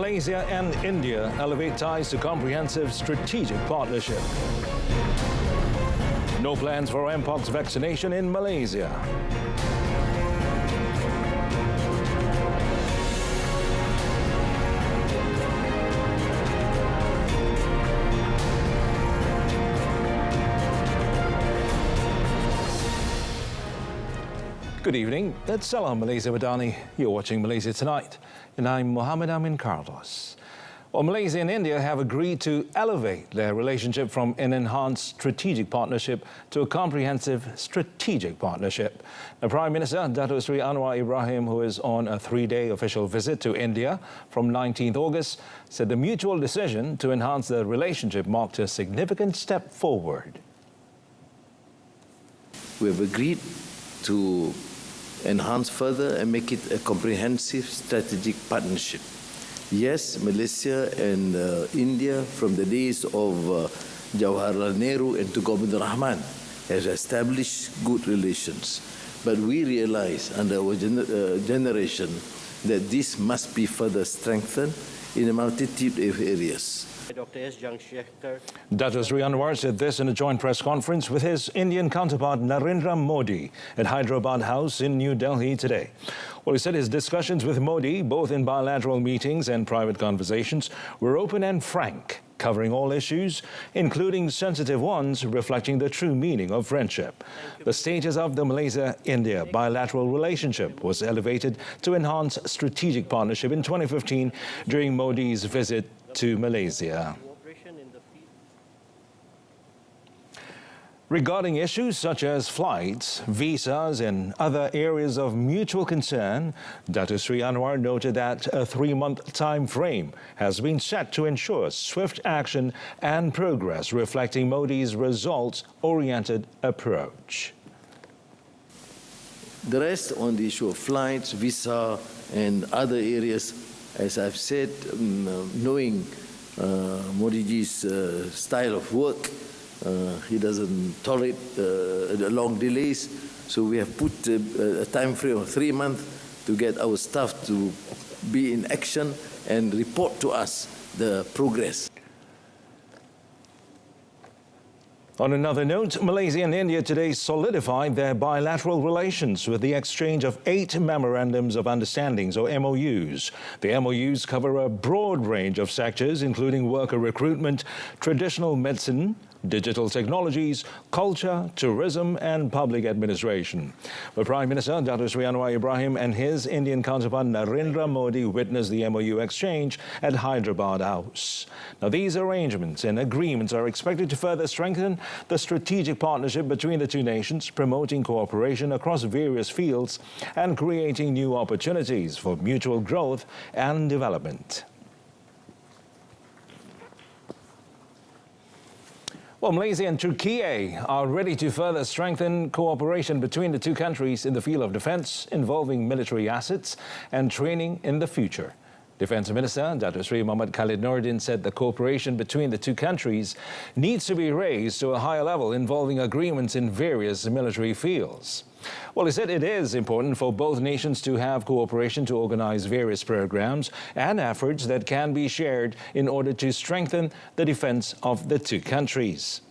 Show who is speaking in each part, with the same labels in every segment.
Speaker 1: Malaysia and India elevate ties to comprehensive strategic partnership. No plans for Mpox vaccination in Malaysia. Good evening, it's Salam Malaysia Madani. You're watching Malaysia Tonight, and I'm Mohammed Amin Carlos. Well, Malaysia and India have agreed to elevate their relationship from an enhanced strategic partnership to a comprehensive strategic partnership. The Prime Minister, Dato' Sri Anwar Ibrahim, who is on a three-day official visit to India from 19th August, said the mutual decision to enhance the relationship marked a significant step forward.
Speaker 2: We have agreed to enhance further and make it a comprehensive strategic partnership. Yes, Malaysia and India, from the days of Jawaharlal Nehru and Tunku Abdul Rahman, has established good relations. But we realize under our generation that this must be further strengthened in a multitude of areas.
Speaker 3: Dr. S.
Speaker 1: Dato' Sri Anwar said this in a joint press conference with his Indian counterpart Narendra Modi at Hyderabad House in New Delhi today. Well, he said his discussions with Modi, both in bilateral meetings and private conversations, were open and frank, covering all issues, including sensitive ones, reflecting the true meaning of friendship. The status of the Malaysia-India bilateral relationship was elevated to enhance strategic partnership in 2015 during Modi's visit to Malaysia. Regarding issues such as flights, visas and other areas of mutual concern, Dato' Sri Anwar noted that a 3-month time frame has been set to ensure swift action and progress, reflecting Modi's results-oriented approach.
Speaker 2: The rest on the issue of flights, visa and other areas, as I've said, knowing Modi's style of work, he doesn't tolerate the long delays, so we have put a time frame of 3 months to get our staff to be in action and report to us the progress.
Speaker 1: On another note, Malaysia and India today solidified their bilateral relations with the exchange of 8 memorandums of understandings, or MOUs. The MOUs cover a broad range of sectors, including worker recruitment, traditional medicine, digital technologies, culture, tourism and public administration. The Prime Minister, Dato' Sri Anwar Ibrahim, and his Indian counterpart Narendra Modi witnessed the MOU exchange at Hyderabad House. Now, these arrangements and agreements are expected to further strengthen the strategic partnership between the two nations, promoting cooperation across various fields and creating new opportunities for mutual growth and development. Well, Malaysia and Turkey are ready to further strengthen cooperation between the two countries in the field of defense, involving military assets and training in the future. Defense Minister Dato' Sri Mohammad Khalid Nordin said the cooperation between the two countries needs to be raised to a higher level, involving agreements in various military fields. Well, he said it is important for both nations to have cooperation to organize various programs and efforts that can be shared in order to strengthen the defense of the two countries.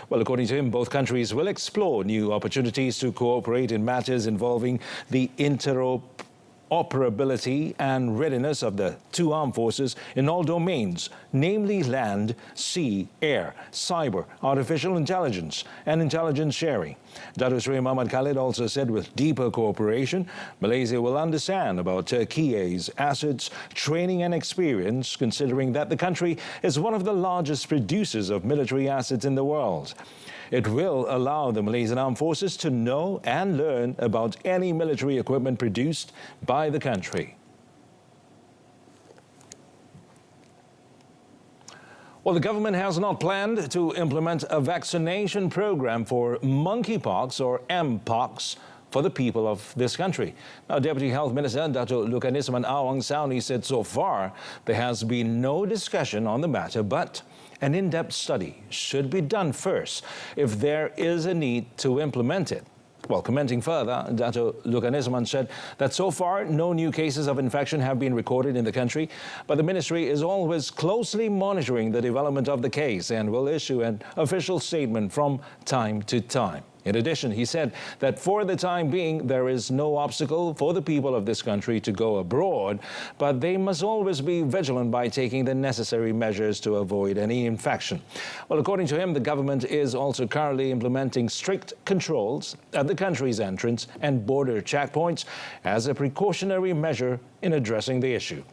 Speaker 1: Well, according to him, both countries will explore new opportunities to cooperate in matters involving the interoperability and readiness of the two armed forces in all domains, namely land, sea, air, cyber, artificial intelligence, and intelligence sharing. Dato' Sri Mohammad Khalid also said with deeper cooperation, Malaysia will understand about Turkey's assets, training and experience, considering that the country is one of the largest producers of military assets in the world. It will allow the Malaysian Armed Forces to know and learn about any military equipment produced by the country. Well, the government has not planned to implement a vaccination program for monkeypox, or Mpox, for the people of this country. Now, Deputy Health Minister Dato' Lukanisman Awang Sauni said so far there has been no discussion on the matter, but an in-depth study should be done first if there is a need to implement it. Well, commenting further, Dato' Lukan Isman said that so far no new cases of infection have been recorded in the country, but the ministry is always closely monitoring the development of the case and will issue an official statement from time to time. In addition, he said that for the time being, there is no obstacle for the people of this country to go abroad, but they must always be vigilant by taking the necessary measures to avoid any infection. Well, according to him, the government is also currently implementing strict controls at the country's entrance and border checkpoints as a precautionary measure in addressing the issue.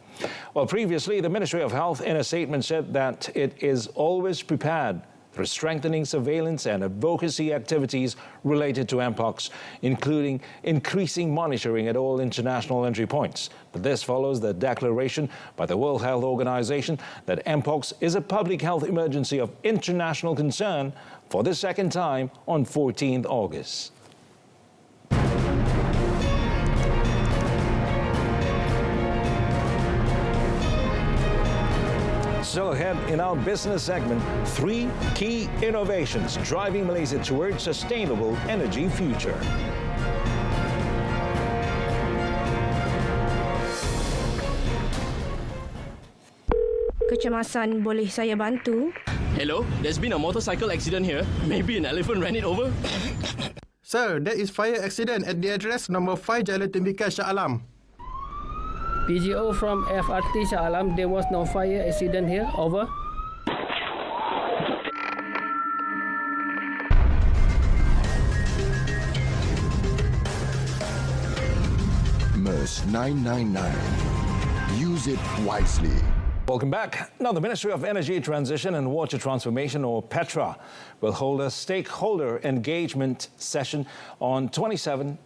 Speaker 1: Well, previously, the Ministry of Health in a statement said that it is always prepared for strengthening surveillance and advocacy activities related to Mpox, including increasing monitoring at all international entry points. But this follows the declaration by the World Health Organization that Mpox is a public health emergency of international concern for the second time on 14th August. So ahead in our business segment, 3 key innovations driving Malaysia towards sustainable energy future.
Speaker 3: Kecemasan, boleh saya bantu?
Speaker 4: Hello, there's been a motorcycle accident here. Maybe an elephant ran it over.
Speaker 5: Sir, there is fire accident at the address number 5 Jalan Tembika Shah Alam.
Speaker 6: PGO from FRT Shah Alam, there was no fire accident here, over.
Speaker 7: MERS 999. Use it wisely.
Speaker 1: Welcome back. Now, the Ministry of Energy Transition and Water Transformation, or PETRA, will hold a stakeholder engagement session on 22nd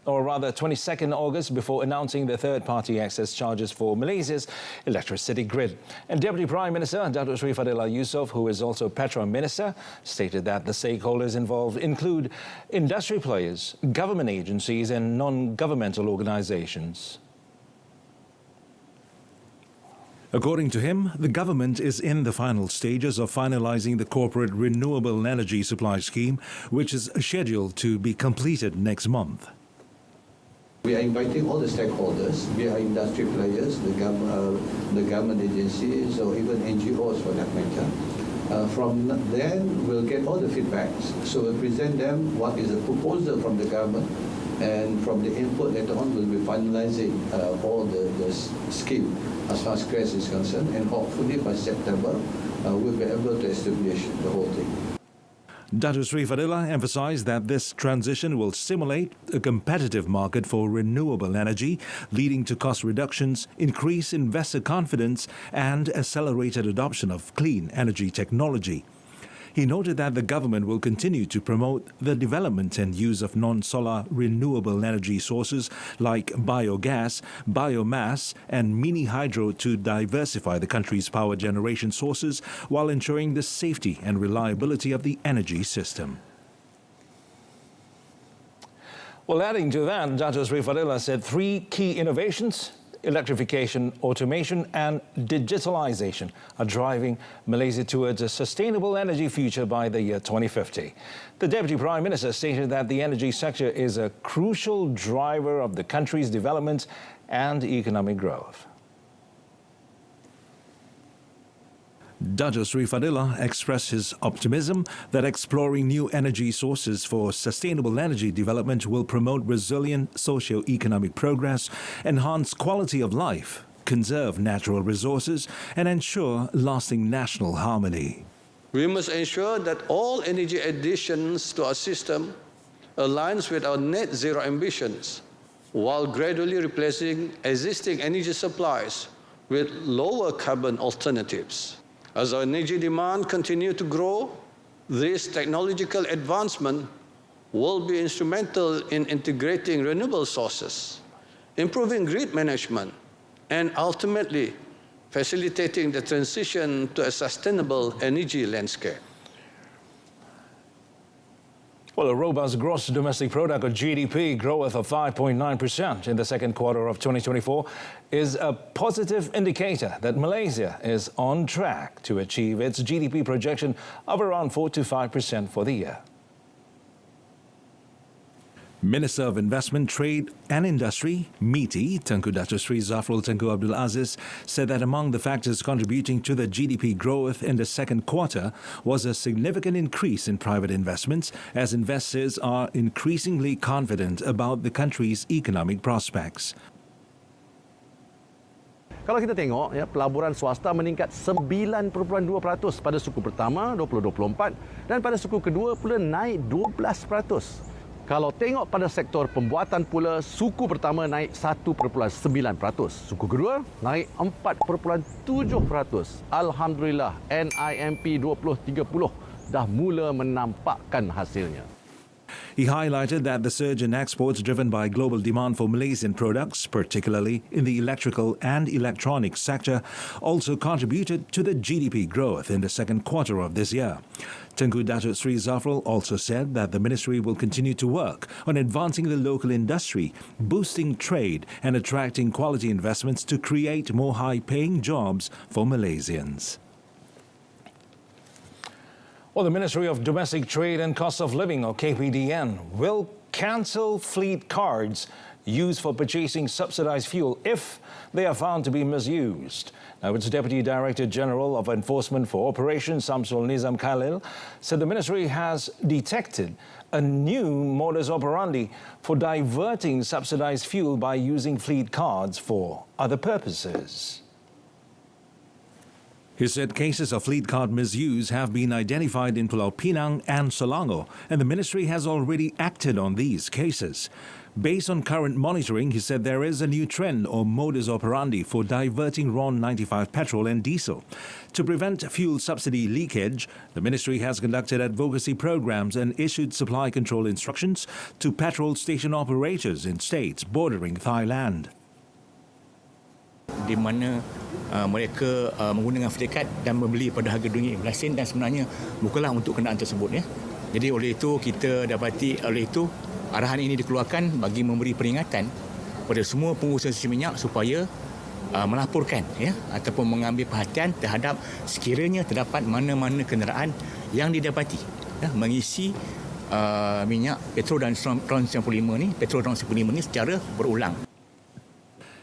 Speaker 1: August before announcing the third-party access charges for Malaysia's electricity grid. And Deputy Prime Minister Datuk Sri Fadillah Yusof, who is also PETRA Minister, stated that the stakeholders involved include industry players, government agencies and non-governmental organizations. According to him, the government is in the final stages of finalizing the corporate renewable energy supply scheme, which is scheduled to be completed next month.
Speaker 8: We are inviting all the stakeholders, we are industry players, the government agencies, or even NGOs for that matter. From then, we'll get all the feedbacks. So we'll present them what is the proposal from the government, and from the input later on, we'll be finalizing all the scheme as far as CRES is concerned, and hopefully by September, we'll be able to establish the whole thing.
Speaker 1: Datuk Sri Fadillah emphasized that this transition will stimulate a competitive market for renewable energy, leading to cost reductions, increased investor confidence, and accelerated adoption of clean energy technology. He noted that the government will continue to promote the development and use of non-solar renewable energy sources like biogas, biomass and mini hydro to diversify the country's power generation sources while ensuring the safety and reliability of the energy system. Well, adding to that, Datuk Sri Fadillah said 3 key innovations, electrification, automation and digitalization, are driving Malaysia towards a sustainable energy future by the year 2050. The Deputy Prime Minister stated that the energy sector is a crucial driver of the country's development and economic growth. Datuk Sri Fadillah expressed his optimism that exploring new energy sources for sustainable energy development will promote resilient socio-economic progress, enhance quality of life, conserve natural resources, and ensure lasting national harmony.
Speaker 9: We must ensure that all energy additions to our system aligns with our net zero ambitions, while gradually replacing existing energy supplies with lower carbon alternatives. As our energy demand continues to grow, this technological advancement will be instrumental in integrating renewable sources, improving grid management, and ultimately facilitating the transition to a sustainable energy landscape.
Speaker 1: Well, a robust gross domestic product, or GDP, growth of 5.9% in the second quarter of 2024 is a positive indicator that Malaysia is on track to achieve its GDP projection of around 4 to 5% for the year. Minister of Investment, Trade and Industry, MITI, Tengku Datuk Sri Zafrul Tengku Abdul Aziz, said that among the factors contributing to the GDP growth in the second quarter was a significant increase in private investments as investors are increasingly confident about the country's economic prospects.
Speaker 10: Kalau kita tengok, pelaburan swasta meningkat 9.2% pada suku pertama 2024 dan pada suku kedua pula naik 12%. Kalau tengok pada sektor pembuatan pula, suku pertama naik 1.9%, suku kedua naik 4.7%. Alhamdulillah, NIMP 2030 dah mula menampakkan hasilnya.
Speaker 1: He highlighted that the surge in exports driven by global demand for Malaysian products, particularly in the electrical and electronics sector, also contributed to the GDP growth in the second quarter of this year. Tengku Datuk Sri Zafrul also said that the ministry will continue to work on advancing the local industry, boosting trade and attracting quality investments to create more high-paying jobs for Malaysians. Well, the Ministry of Domestic Trade and Cost of Living, or KPDN, will cancel fleet cards used for purchasing subsidized fuel if they are found to be misused. Now, its Deputy Director General of Enforcement for Operations, Samsul Nizam Khalil, said the ministry has detected a new modus operandi for diverting subsidized fuel by using fleet cards for other purposes. He said cases of fleet card misuse have been identified in Pulau Pinang and Selangor, and the ministry has already acted on these cases. Based on current monitoring, he said there is a new trend or modus operandi for diverting RON 95 petrol and diesel. To prevent fuel subsidy leakage, the ministry has conducted advocacy programs and issued supply control instructions to petrol station operators in states bordering Thailand.
Speaker 11: Di mana mereka menggunakan fleet card dan membeli pada harga RM2.15 dan sebenarnya bukanlah untuk kenderaan tersebut ya. Jadi oleh itu kita dapati arahan ini dikeluarkan bagi memberi peringatan kepada semua pengusaha stesen minyak supaya melaporkan ya ataupun mengambil perhatian terhadap sekiranya terdapat mana-mana kenderaan yang didapati ya, mengisi minyak petrol dan RON 95 ni, petrol RON 95 ni secara berulang.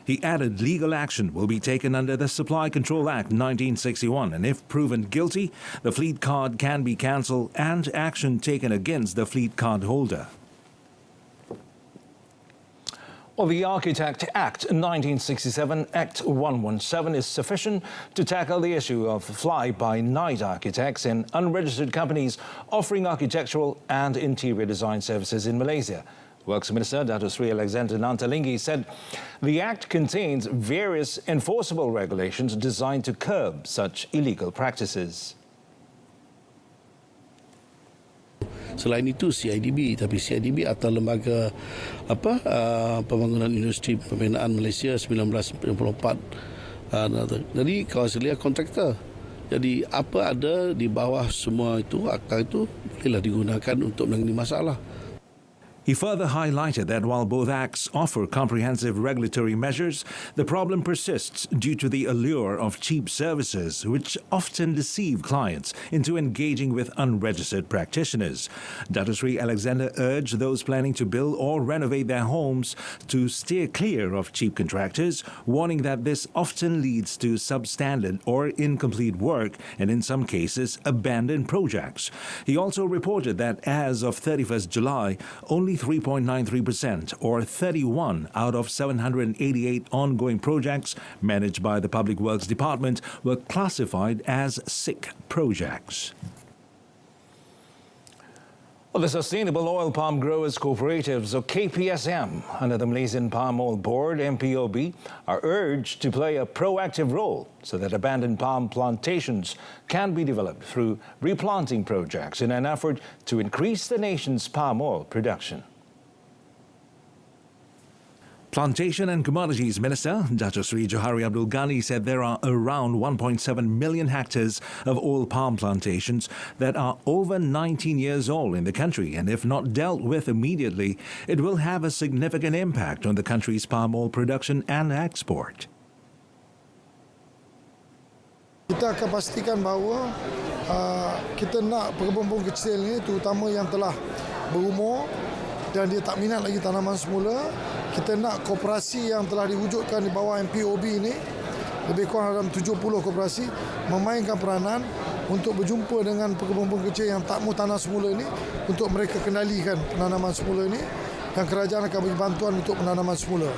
Speaker 1: He added legal action will be taken under the Supply Control Act 1961, and if proven guilty, the fleet card can be cancelled and action taken against the fleet card holder. Well, the Architect Act 1967, Act 117, is sufficient to tackle the issue of fly-by-night architects and unregistered companies offering architectural and interior design services in Malaysia. Works Minister Datuk Sri Alexander Nantalinggi said the Act contains various enforceable regulations designed to curb such illegal practices.
Speaker 12: Selain itu CIDB, tapi CIDB atau lembaga pembangunan industri pembinaan Malaysia 1994. Jadi kalau saya lihat kontraktor. Jadi apa ada di bawah semua itu akal itu bolehlah digunakan untuk menangani masalah.
Speaker 1: He further highlighted that while both acts offer comprehensive regulatory measures, the problem persists due to the allure of cheap services, which often deceive clients into engaging with unregistered practitioners. Datuk Sri Alexander urged those planning to build or renovate their homes to steer clear of cheap contractors, warning that this often leads to substandard or incomplete work and, in some cases, abandoned projects. He also reported that as of 31st July, only 3.93%, or 31 out of 788 ongoing projects managed by the Public Works Department, were classified as sick projects. Well, the Sustainable Oil Palm Growers Cooperatives, or KPSM, under the Malaysian Palm Oil Board, MPOB, are urged to play a proactive role so that abandoned palm plantations can be developed through replanting projects in an effort to increase the nation's palm oil production. Plantation and Commodities Minister Datuk Sri Johari Abdul Ghani said there are around 1.7 million hectares of oil palm plantations that are over 19 years old in the country, and if not dealt with immediately, it will have a significant impact on the country's palm oil production and export.
Speaker 13: Kita akan pastikan bahawa kita nak pekebun kecil ini, terutama yang telah berumur, dan dia tak minat lagi tanaman semula, kita nak koperasi yang telah diwujudkan di bawah MPOB ini, lebih kurang dalam 70 koperasi, memainkan peranan untuk berjumpa dengan pekebun kecil yang tak mahu tanah semula ini untuk mereka kendalikan penanaman semula ini, dan kerajaan akan beri bantuan untuk penanaman semula.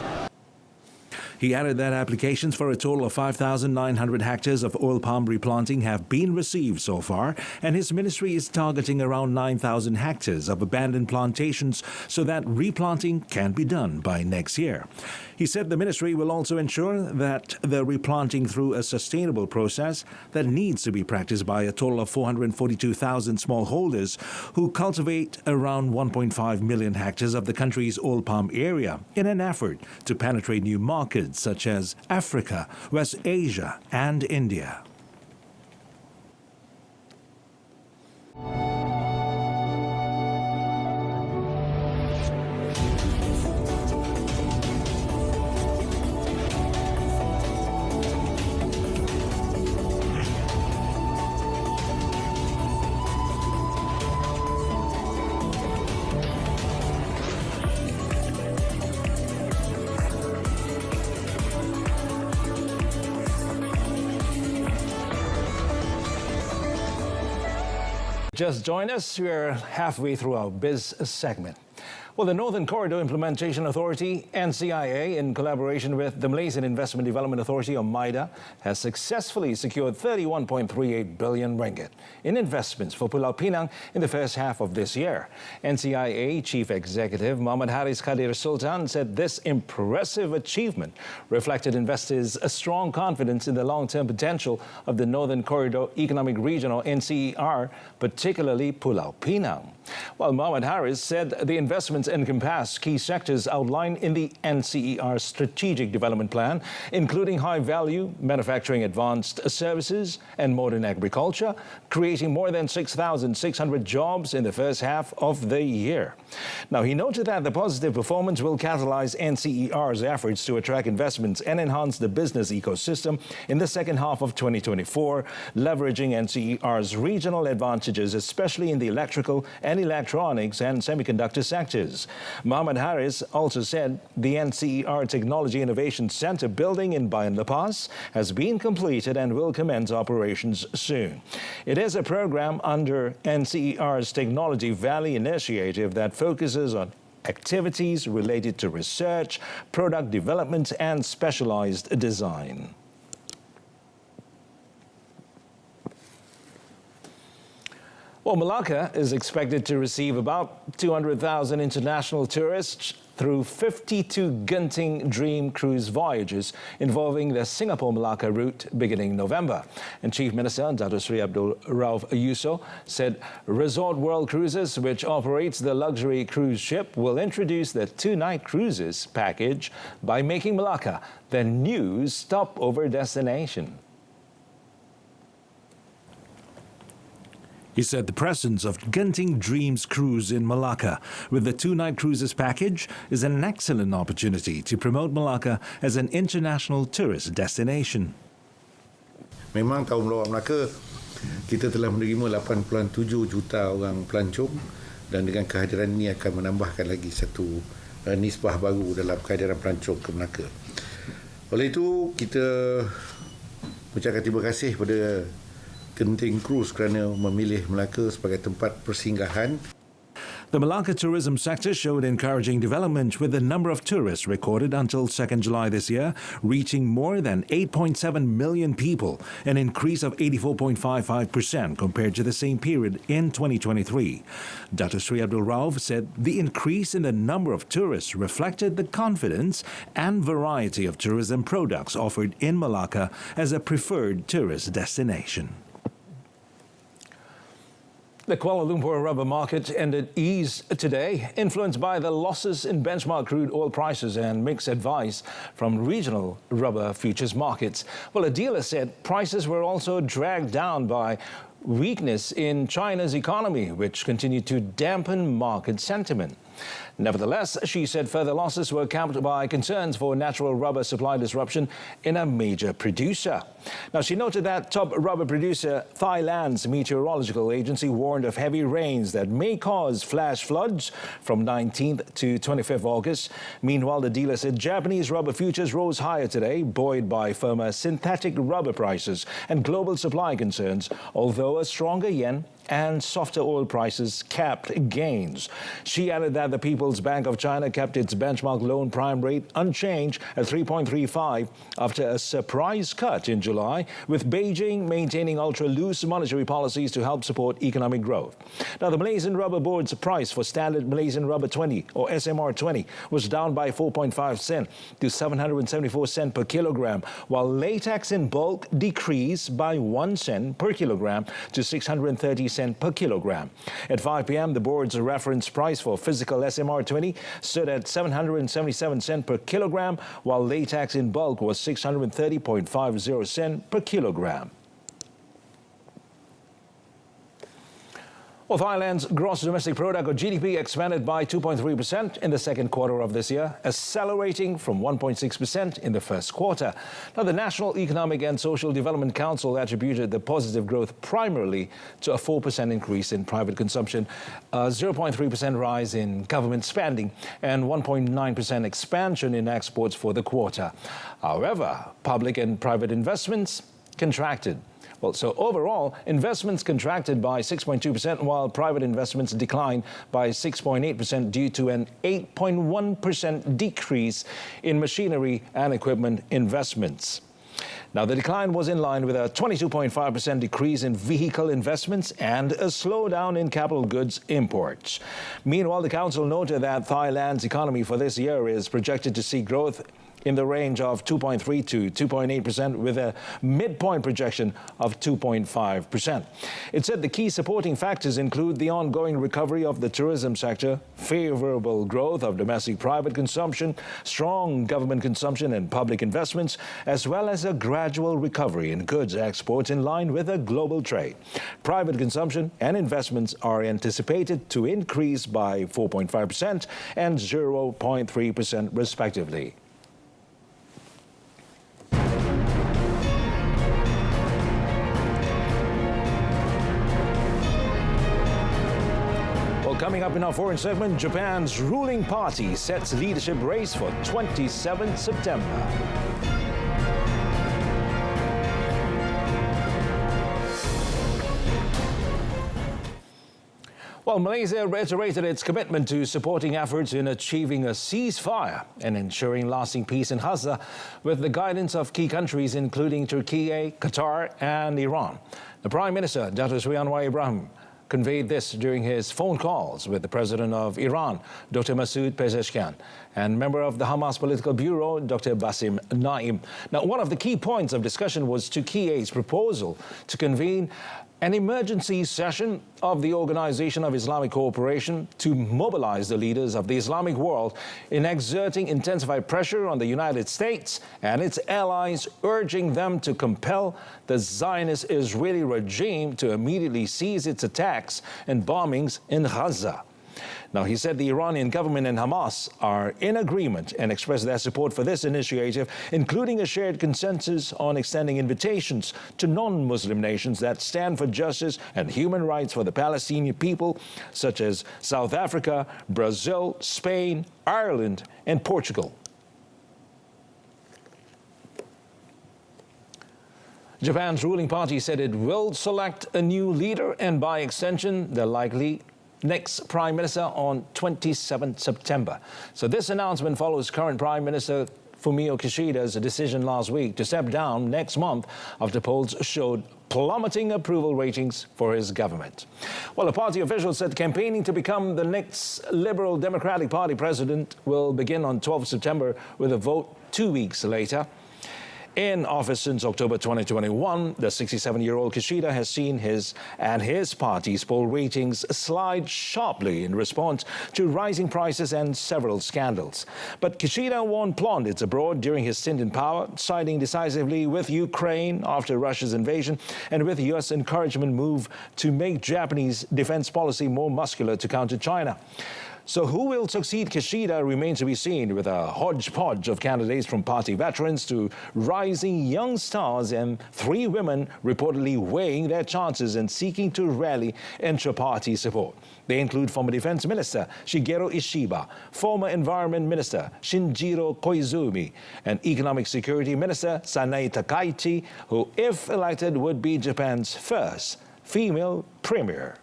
Speaker 1: He added that applications for a total of 5,900 hectares of oil palm replanting have been received so far, and his ministry is targeting around 9,000 hectares of abandoned plantations so that replanting can be done by next year. He said the ministry will also ensure that the replanting through a sustainable process that needs to be practiced by a total of 442,000 smallholders who cultivate around 1.5 million hectares of the country's oil palm area in an effort to penetrate new markets such as Africa, West Asia and India. Just join us, we're halfway through our Biz segment. Well, the Northern Corridor Implementation Authority, NCIA, in collaboration with the Malaysian Investment Development Authority, or MIDA, has successfully secured 31.38 billion ringgit in investments for Pulau Pinang in the first half of this year. NCIA Chief Executive Muhammad Haris Kadir Sultan said this impressive achievement reflected investors' a strong confidence in the long-term potential of the Northern Corridor Economic Region, or NCER, particularly Pulau Pinang. While Muhammad Haris said the investments encompass key sectors outlined in the NCER Strategic Development Plan, including high-value manufacturing, advanced services and modern agriculture, creating more than 6,600 jobs in the first half of the year. Now, he noted that the positive performance will catalyze NCER's efforts to attract investments and enhance the business ecosystem in the second half of 2024, leveraging NCER's regional advantages, especially in the electrical and electronics and semiconductor sectors. Muhammad Haris also said the NCER Technology Innovation Center building in Bayan Lepas has been completed and will commence operations soon. It is a program under NCER's Technology Valley initiative that focuses on activities related to research, product development and specialized design. Well, Melaka is expected to receive about 200,000 international tourists through 52 Genting Dream cruise voyages involving the Singapore-Melaka route beginning November. And Chief Minister Dato Sri Abdul Rauf Yusof said Resort World Cruises, which operates the luxury cruise ship, will introduce the 2-night cruises package by making Melaka the new stopover destination. He said the presence of Genting Dreams Cruise in Melaka with the 2-night cruises package is an excellent opportunity to promote Melaka as an international tourist destination.
Speaker 14: Memang tahun luar Melaka kita telah menerima 8.7 juta orang pelancong, dan dengan kehadiran ini akan menambahkan lagi satu nisbah baru dalam kehadiran pelancong ke Melaka. Oleh itu kita mengucapkan terima kasih kepada Genting Cruise kerana memilih Melaka sebagai tempat persinggahan.
Speaker 1: The Melaka tourism sector showed encouraging development, with the number of tourists recorded until 2nd July this year reaching more than 8.7 million people, an increase of 84.55% compared to the same period in 2023. Dato Sri Abdul Rauf said the increase in the number of tourists reflected the confidence and variety of tourism products offered in Melaka as a preferred tourist destination. The Kuala Lumpur rubber market ended ease today, influenced by the losses in benchmark crude oil prices and mixed advice from regional rubber futures markets. Well, a dealer said prices were also dragged down by weakness in China's economy, which continued to dampen market sentiment. Nevertheless, she said further losses were capped by concerns for natural rubber supply disruption in a major producer. Now, she noted that top rubber producer Thailand's meteorological agency warned of heavy rains that may cause flash floods from 19th to 25th August. Meanwhile, the dealer said Japanese rubber futures rose higher today, buoyed by firmer synthetic rubber prices and global supply concerns, although a stronger yen and softer oil prices capped gains. She added that the People's Bank of China kept its benchmark loan prime rate unchanged at 3.35 after a surprise cut in July, with Beijing maintaining ultra-loose monetary policies to help support economic growth. Now, the Malaysian Rubber Board's price for standard Malaysian Rubber 20 or SMR 20 was down by 4.5 cent to 774 cent per kilogram, while latex in bulk decreased by 1 cent per kilogram to 630 cent per kilogram. At 5 p.m., the board's reference price for physical SMR 20 stood at 777 cent per kilogram, while latex in bulk was 630.50 cent per kilogram. Well, Thailand's gross domestic product, or GDP, expanded by 2.3% in the second quarter of this year, accelerating from 1.6% in the first quarter. Now, the National Economic and Social Development Council attributed the positive growth primarily to a 4% increase in private consumption, a 0.3% rise in government spending, and 1.9% expansion in exports for the quarter. However, public and private investments contracted. Well, so overall, investments contracted by 6.2%, while private investments declined by 6.8% due to an 8.1% decrease in machinery and equipment investments. Now, the decline was in line with a 22.5% decrease in vehicle investments and a slowdown in capital goods imports. Meanwhile, the council noted that Thailand's economy for this year is projected to see growth in the range of 2.3 to 2.8%, with a midpoint projection of 2.5%. It said the key supporting factors include the ongoing recovery of the tourism sector, favorable growth of domestic private consumption, strong government consumption and public investments, as well as a gradual recovery in goods exports in line with a global trade. Private consumption and investments are anticipated to increase by 4.5% and 0.3% respectively. Coming up in our foreign segment, Japan's ruling party sets leadership race for 27 September. Well, Malaysia reiterated its commitment to supporting efforts in achieving a ceasefire and ensuring lasting peace in Gaza with the guidance of key countries including Turkey, Qatar and Iran. The Prime Minister, Dato' Sri Anwar Ibrahim, conveyed this during his phone calls with the President of Iran, Dr. Masoud Pezeshkian, and member of the Hamas Political Bureau, Dr. Basim Naim. Now, one of the key points of discussion was Turkey's proposal to convene an emergency session of the Organization of Islamic Cooperation to mobilize the leaders of the Islamic world in exerting intensified pressure on the United States and its allies, urging them to compel the Zionist Israeli regime to immediately cease its attacks and bombings in Gaza. Now, he said the Iranian government and Hamas are in agreement and expressed their support for this initiative, including a shared consensus on extending invitations to non-Muslim nations that stand for justice and human rights for the Palestinian people, such as South Africa, Brazil, Spain, Ireland, and Portugal. Japan's ruling party said it will select a new leader and, by extension, the likely next Prime Minister on 27 September. So this announcement follows current Prime Minister Fumio Kishida's decision last week to step down next month after polls showed plummeting approval ratings for his government. Well, a party official said campaigning to become the next Liberal Democratic Party president will begin on 12 September with a vote 2 weeks later. In office since October 2021, the 67-year-old Kishida has seen his and his party's poll ratings slide sharply in response to rising prices and several scandals. But Kishida won plaudits abroad during his stint in power, siding decisively with Ukraine after Russia's invasion and with the U.S. encouragement move to make Japanese defense policy more muscular to counter China. So who will succeed Kishida remains to be seen, with a hodgepodge of candidates from party veterans to rising young stars and 3 women reportedly weighing their chances and seeking to rally intra-party support. They include former Defense Minister Shigeru Ishiba, former Environment Minister Shinjiro Koizumi, and Economic Security Minister Sanae Takaichi, who, if elected, would be Japan's first female premier.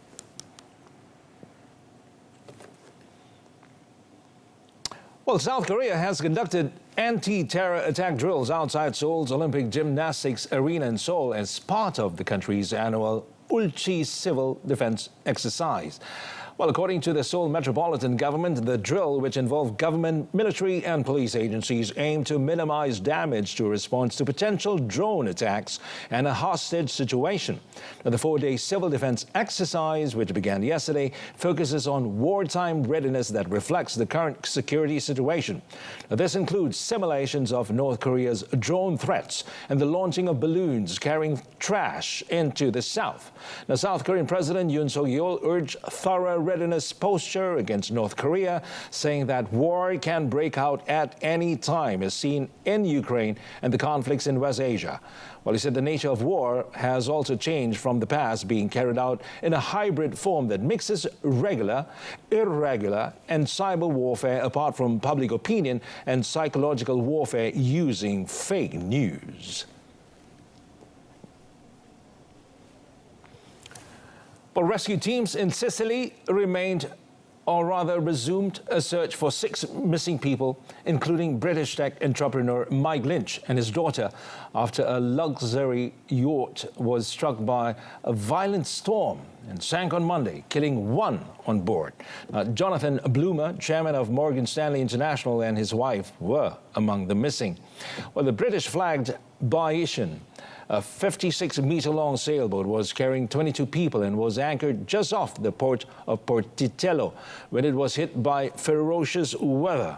Speaker 1: Well, South Korea has conducted anti-terror attack drills outside Seoul's Olympic Gymnastics Arena in Seoul as part of the country's annual Ulchi civil defense exercise. Well, according to the Seoul Metropolitan Government, the drill, which involved government, military and police agencies, aimed to minimize damage to response to potential drone attacks and a hostage situation. Now, the 4-day civil defense exercise, which began yesterday, focuses on wartime readiness that reflects the current security situation. Now, this includes simulations of North Korea's drone threats and the launching of balloons carrying trash into the south. Now, South Korean President Yoon Suk-yeol urged thorough readiness posture against North Korea, saying that war can break out at any time, as seen in Ukraine and the conflicts in West Asia. Well, he said the nature of war has also changed from the past, being carried out in a hybrid form that mixes regular, irregular, and cyber warfare, apart from public opinion and psychological warfare using fake news. Well, rescue teams in Sicily resumed a search for 6 missing people, including British tech entrepreneur Mike Lynch and his daughter, after a luxury yacht was struck by a violent storm and sank on Monday, killing 1 on board. Jonathan Bloomer, chairman of Morgan Stanley International, and his wife were among the missing. Well, the British-flagged Baishan, a 56-meter-long sailboat, was carrying 22 people and was anchored just off the port of Portitello when it was hit by ferocious weather.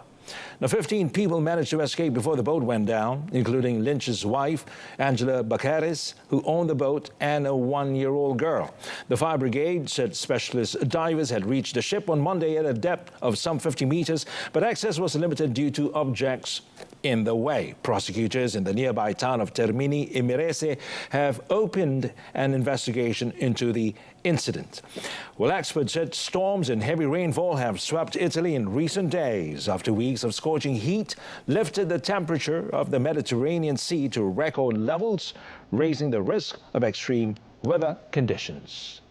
Speaker 1: Now, 15 people managed to escape before the boat went down, including Lynch's wife, Angela Bacaris, who owned the boat, and a 1-year-old girl. The fire brigade said specialist divers had reached the ship on Monday at a depth of some 50 meters, but access was limited due to objects in the way. Prosecutors in the nearby town of Termini Imerese have opened an investigation into the incident. Well, experts said storms and heavy rainfall have swept Italy in recent days after weeks of scorching heat lifted the temperature of the Mediterranean Sea to record levels, raising the risk of extreme weather conditions.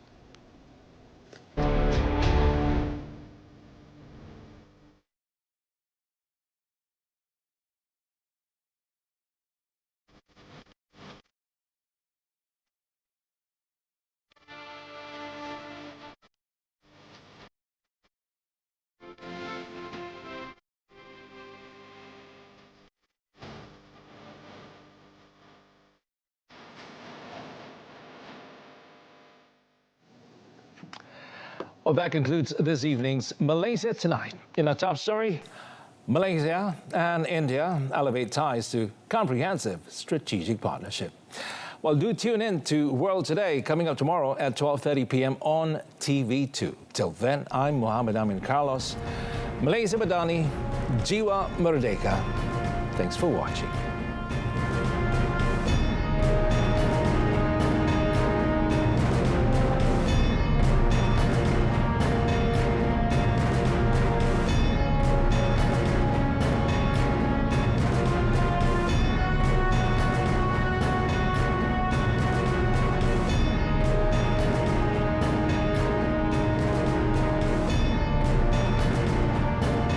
Speaker 1: Well, that concludes this evening's Malaysia Tonight. In our top story, Malaysia and India elevate ties to comprehensive strategic partnership. Well, do tune in to World Today, coming up tomorrow at 12:30 p.m. on TV2. Till then, I'm Muhammad Amin Carlos. Malaysia Madani, Jiwa Merdeka. Thanks for watching.